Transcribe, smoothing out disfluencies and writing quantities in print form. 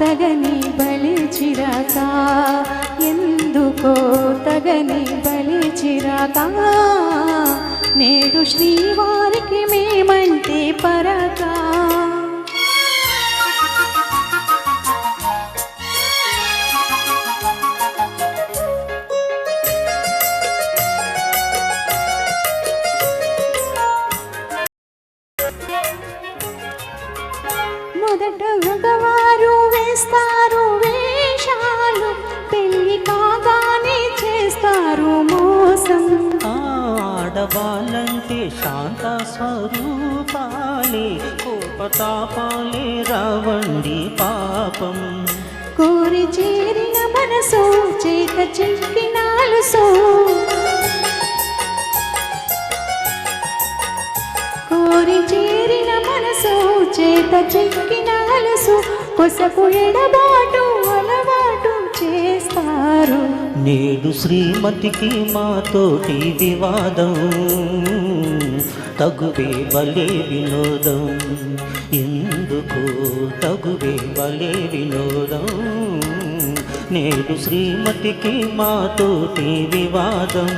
తగని బలి చిరాక ఎందుకో తగని బలి చిరాక నేడు శ్రీవారికి మేమంటే పరక మొదట మగవారు వేస్తారు వేషాలు పెళ్లి కాగానే చేస్తారు మోసం ఆడవాళ్ళంటే శాంత స్వరూపాలే కోపతాపాలే రావండి పాపం కోరి చేరిన మనసు చేత చిక్కినాలు సో కోరి చేరిన మనసు చేత చిక్కినాలు కొసకు ఎడబాటు అలవాటు చేస్తారు నేడు శ్రీమతికి మాతోటి వివాదం తగువే బలే వినోదం ఎందుకు తగువే బలే వినోదం నేడు శ్రీమతికి మాతోటి వివాదం